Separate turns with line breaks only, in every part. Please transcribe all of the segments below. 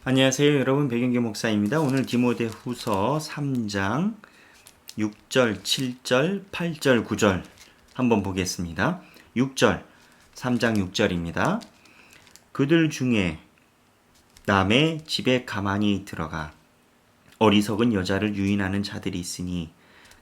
안녕하세요 여러분, 백영기 목사입니다. 오늘 디모데후서 3장 6절, 7절, 8절, 9절 한번 보겠습니다. 6절, 3장 6절입니다. 그들 중에 남의 집에 가만히 들어가 어리석은 여자를 유인하는 자들이 있으니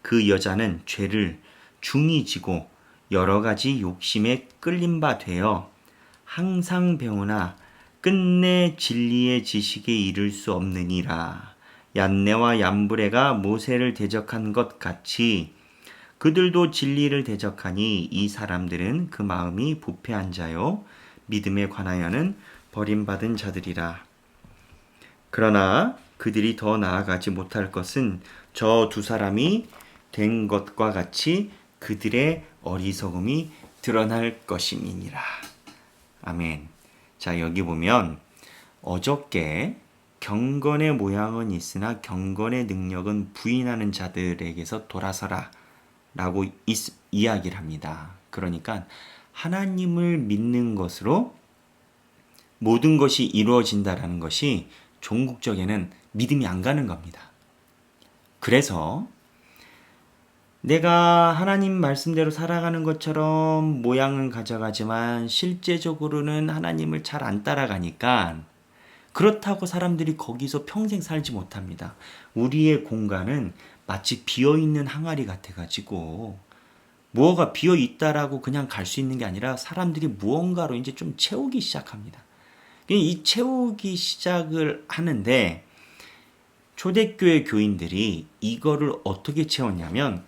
그 여자는 죄를 중히 지고 여러 가지 욕심에 끌린 바 되어 항상 배우나 끝내 진리의 지식에 이를 수 없느니라. 얀네와 얀브레가 모세를 대적한 것 같이 그들도 진리를 대적하니 이 사람들은 그 마음이 부패한 자요 믿음에 관하여는 버림받은 자들이라. 그러나 그들이 더 나아가지 못할 것은 저 두 사람이 된 것과 같이 그들의 어리석음이 드러날 것임이니라. 아멘. 자, 여기 보면 어저께 경건의 모양은 있으나 경건의 능력은 부인하는 자들에게서 돌아서라 라고 이야기를 합니다. 그러니까 하나님을 믿는 것으로 모든 것이 이루어진다라는 것이 종국적에는 믿음이 안 가는 겁니다. 그래서 내가 하나님 말씀대로 살아가는 것처럼 모양은 가져가지만 실제적으로는 하나님을 잘 안 따라가니까 그렇다고 사람들이 거기서 평생 살지 못합니다. 우리의 공간은 마치 비어있는 항아리 같아가지고 무엇가 비어있다라고 그냥 갈 수 있는 게 아니라 사람들이 무언가로 이제 좀 채우기 시작합니다. 이 채우기 시작을 하는데 초대교회 교인들이 이거를 어떻게 채웠냐면,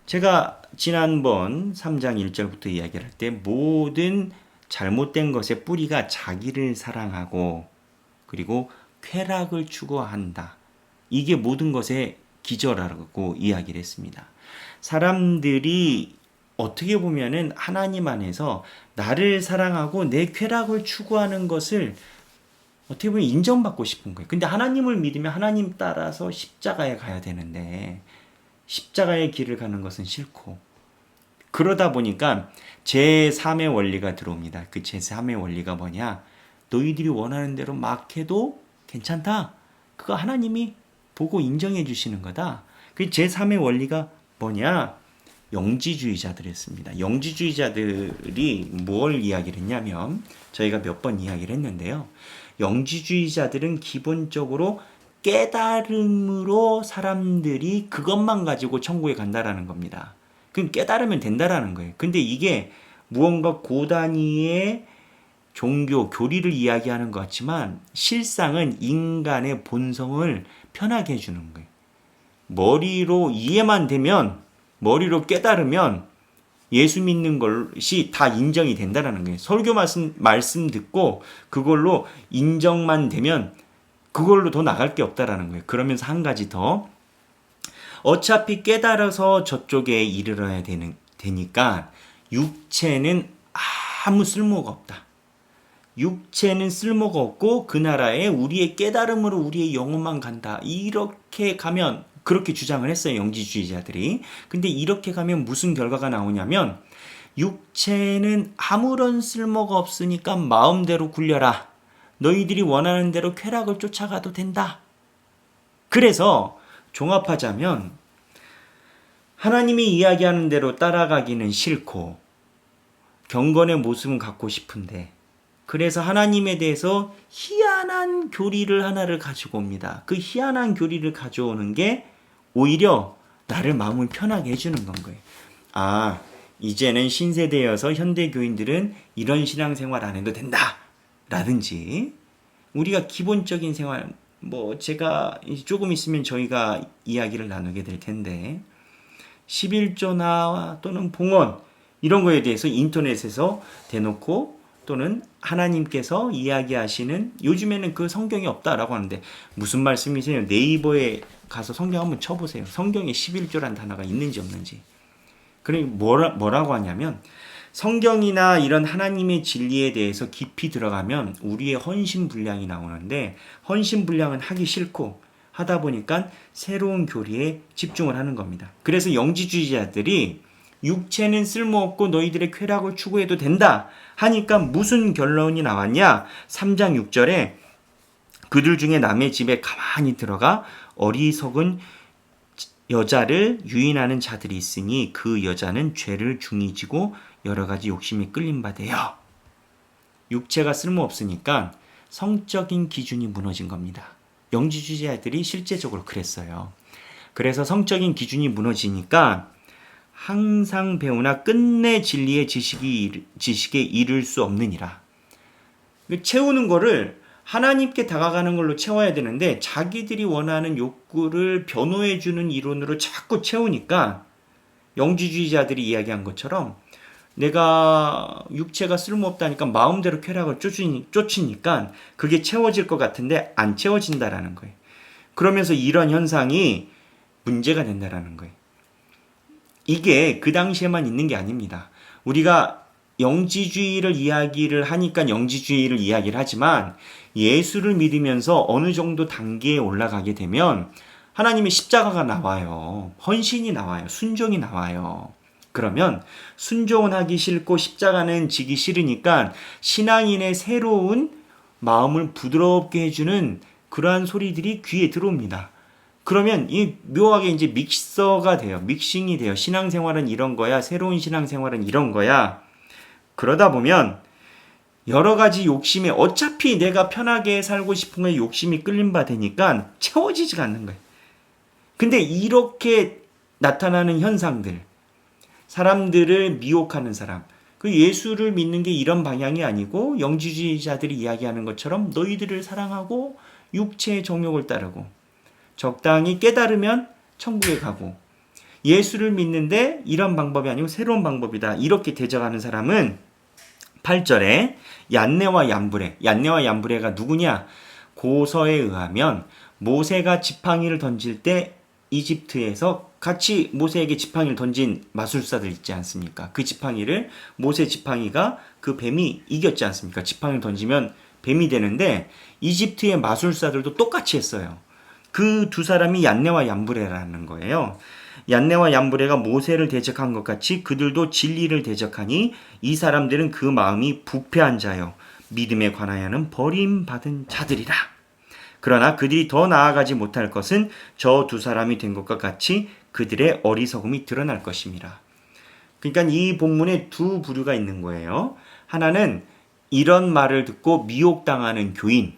제가 지난번 3장 1절부터 이야기를 할 때 모든 잘못된 것의 뿌리가 자기를 사랑하고 그리고 쾌락을 추구한다. 이게 모든 것의 기저라고 이야기를 했습니다. 사람들이 어떻게 보면은 하나님 안에서 나를 사랑하고 내 쾌락을 추구하는 것을 어떻게 보면 인정받고 싶은 거예요. 근데 하나님을 믿으면 하나님 따라서 십자가에 가야 되는데 십자가의 길을 가는 것은 싫고, 그러다 보니까 제3의 원리가 들어옵니다. 그 제3의 원리가 뭐냐? 너희들이 원하는 대로 막 해도 괜찮다. 그거 하나님이 보고 인정해 주시는 거다. 그 제3의 원리가 뭐냐? 영지주의자들이었습니다. 영지주의자들이 뭘 이야기를 했냐면, 저희가 몇 번 이야기를 했는데요. 영지주의자들은 기본적으로 깨달음으로 사람들이 그것만 가지고 천국에 간다라는 겁니다. 그럼 깨달으면 된다라는 거예요. 근데 이게 무언가 고단위의 종교, 교리를 이야기하는 것 같지만 실상은 인간의 본성을 편하게 해주는 거예요. 머리로 이해만 되면, 머리로 깨달으면 예수 믿는 것이 다 인정이 된다라는 거예요. 설교 말씀 듣고 그걸로 인정만 되면 그걸로 더 나갈 게 없다라는 거예요. 그러면서 한 가지 더, 어차피 깨달아서 저쪽에 이르러야 되니까 육체는 아무 쓸모가 없다. 육체는 쓸모가 없고 그 나라에 우리의 깨달음으로 우리의 영혼만 간다. 이렇게 가면, 그렇게 주장을 했어요, 영지주의자들이. 근데 이렇게 가면 무슨 결과가 나오냐면, 육체는 아무런 쓸모가 없으니까 마음대로 굴려라. 너희들이 원하는 대로 쾌락을 쫓아가도 된다. 그래서 종합하자면 하나님이 이야기하는 대로 따라가기는 싫고 경건의 모습은 갖고 싶은데, 그래서 하나님에 대해서 희한한 교리를 하나를 가지고 옵니다. 그 희한한 교리를 가져오는 게 오히려 나를 마음을 편하게 해주는 건 거예요. 아, 이제는 신세대여서 현대 교인들은 이런 신앙생활 안 해도 된다 라든지, 우리가 기본적인 생활, 제가 조금 있으면 저희가 이야기를 나누게 될 텐데 11조나 또는 봉헌 이런 거에 대해서 인터넷에서 대놓고, 또는 하나님께서 이야기하시는, 요즘에는 그 성경이 없다라고 하는데 무슨 말씀이세요? 네이버에 가서 성경 한번 쳐보세요. 성경에 11조란 단어가 있는지 없는지. 그러니까 뭐라고 하냐면, 성경이나 이런 하나님의 진리에 대해서 깊이 들어가면 우리의 헌신분량이 나오는데, 헌신분량은 하기 싫고 하다 보니까 새로운 교리에 집중을 하는 겁니다. 그래서 영지주의자들이 육체는 쓸모없고 너희들의 쾌락을 추구해도 된다 하니까 무슨 결론이 나왔냐? 3장 6절에 그들 중에 남의 집에 가만히 들어가 어리석은 여자를 유인하는 자들이 있으니 그 여자는 죄를 중히 지고 여러 가지 욕심이 끌린 바 되어. 육체가 쓸모없으니까 성적인 기준이 무너진 겁니다. 영지주의자들이 실제적으로 그랬어요. 그래서 성적인 기준이 무너지니까 항상 배우나 끝내 진리의 지식에 이를 수 없느니라. 채우는 거를 하나님께 다가가는 걸로 채워야 되는데 자기들이 원하는 욕구를 변호해주는 이론으로 자꾸 채우니까 영지주의자들이 이야기한 것처럼 내가 육체가 쓸모없다니까 마음대로 쾌락을 쫓으니까 그게 채워질 것 같은데 안 채워진다라는 거예요. 그러면서 이런 현상이 문제가 된다라는 거예요. 이게 그 당시에만 있는 게 아닙니다. 우리가 영지주의를 이야기를 하니까 영지주의를 이야기를 하지만 예수를 믿으면서 어느 정도 단계에 올라가게 되면 하나님의 십자가가 나와요. 헌신이 나와요. 순종이 나와요. 그러면 순종은 하기 싫고 십자가는 지기 싫으니까 신앙인의 새로운 마음을 부드럽게 해주는 그러한 소리들이 귀에 들어옵니다. 그러면 이 묘하게 이제 믹서가 돼요. 믹싱이 돼요. 신앙생활은 이런 거야. 새로운 신앙생활은 이런 거야. 그러다 보면 여러 가지 욕심에 어차피 내가 편하게 살고 싶은 거에 욕심이 끌린 바 되니까 채워지지가 않는 거예요. 근데 이렇게 나타나는 현상들, 사람들을 미혹하는 사람, 그 예수를 믿는 게 이런 방향이 아니고 영지주의자들이 이야기하는 것처럼 너희들을 사랑하고 육체의 정욕을 따르고 적당히 깨달으면 천국에 가고 예수를 믿는데 이런 방법이 아니고 새로운 방법이다. 이렇게 대적하는 사람은 8절에 얀네와 얀브레가 누구냐? 고서에 의하면 모세가 지팡이를 던질 때 이집트에서 같이 모세에게 지팡이를 던진 마술사들 있지 않습니까? 그 지팡이를 모세 지팡이가 그 뱀이 이겼지 않습니까? 지팡이를 던지면 뱀이 되는데 이집트의 마술사들도 똑같이 했어요. 그 두 사람이 얀네와 얀브레라는 거예요. 얀네와 얀브레가 모세를 대적한 것 같이 그들도 진리를 대적하니 이 사람들은 그 마음이 부패한 자요 믿음에 관하여는 버림받은 자들이라. 그러나 그들이 더 나아가지 못할 것은 저 두 사람이 된 것과 같이 그들의 어리석음이 드러날 것입니다. 그러니까 이 본문에 두 부류가 있는 거예요. 하나는 이런 말을 듣고 미혹당하는 교인,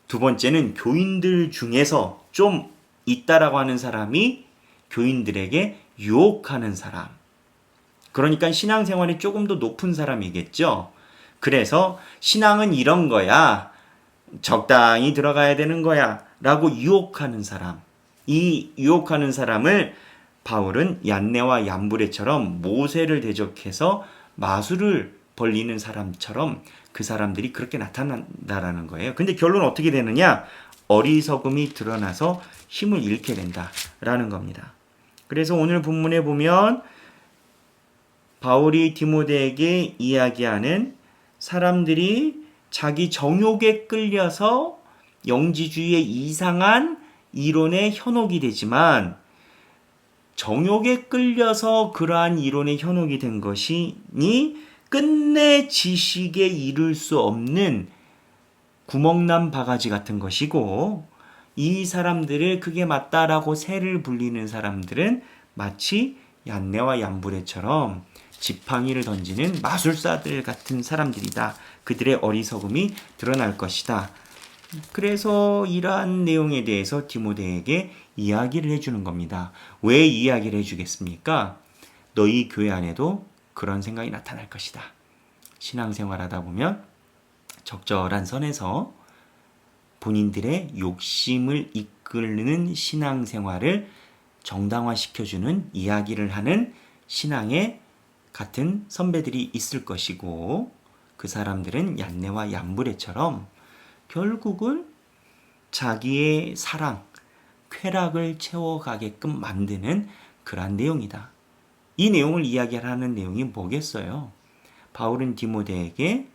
두 번째는 교인들 중에서 좀 있다라고 하는 사람이 교인들에게 유혹하는 사람. 그러니까 신앙생활이 조금 더 높은 사람이겠죠. 그래서 신앙은 이런 거야. 적당히 들어가야 되는 거야. 라고 유혹하는 사람. 이 유혹하는 사람을 바울은 얀네와 얀브레처럼 모세를 대적해서 마술을 벌리는 사람처럼 그 사람들이 그렇게 나타난다라는 거예요. 근데 결론은 어떻게 되느냐? 어리석음이 드러나서 힘을 잃게 된다라는 겁니다. 그래서 오늘 본문에 보면 바울이 디모데에게 이야기하는 사람들이 자기 정욕에 끌려서 영지주의의 이상한 이론에 현혹이 되지만 정욕에 끌려서 그러한 이론에 현혹이 된 것이니 끝내 지식에 이를 수 없는 구멍난 바가지 같은 것이고 이 사람들을 그게 맞다라고 새를 불리는 사람들은 마치 얀네와 얀브레처럼 지팡이를 던지는 마술사들 같은 사람들이다. 그들의 어리석음이 드러날 것이다. 그래서 이러한 내용에 대해서 디모데에게 이야기를 해주는 겁니다. 왜 이야기를 해주겠습니까? 너희 교회 안에도 그런 생각이 나타날 것이다. 신앙생활하다 보면 적절한 선에서 본인들의 욕심을 이끄는 신앙생활을 정당화시켜주는 이야기를 하는 신앙의 같은 선배들이 있을 것이고 그 사람들은 얀네와 얀브레처럼 결국은 자기의 사랑, 쾌락을 채워가게끔 만드는 그러한 내용이다. 이 내용을 이야기하는 내용이 뭐겠어요? 바울은 디모데에게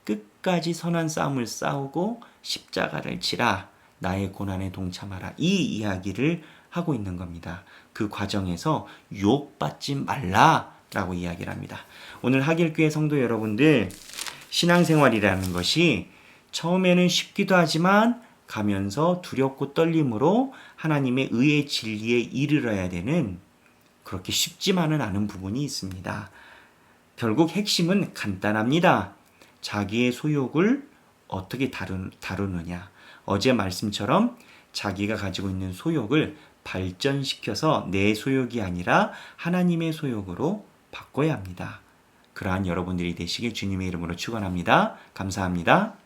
끝까지 선한 싸움을 싸우고 십자가를 지라 나의 고난에 동참하라 이 이야기를 하고 있는 겁니다. 그 과정에서 유혹받지 말라라고 이야기를 합니다. 오늘 하길교회 성도 여러분들 신앙생활이라는 것이 처음에는 쉽기도 하지만 가면서 두렵고 떨림으로 하나님의 의의 진리에 이르러야 되는 그렇게 쉽지만은 않은 부분이 있습니다. 결국 핵심은 간단합니다. 자기의 소욕을 어떻게 다루느냐. 어제 말씀처럼 자기가 가지고 있는 소욕을 발전시켜서 내 소욕이 아니라 하나님의 소욕으로 바꿔야 합니다. 그러한 여러분들이 되시길 주님의 이름으로 축원합니다. 감사합니다.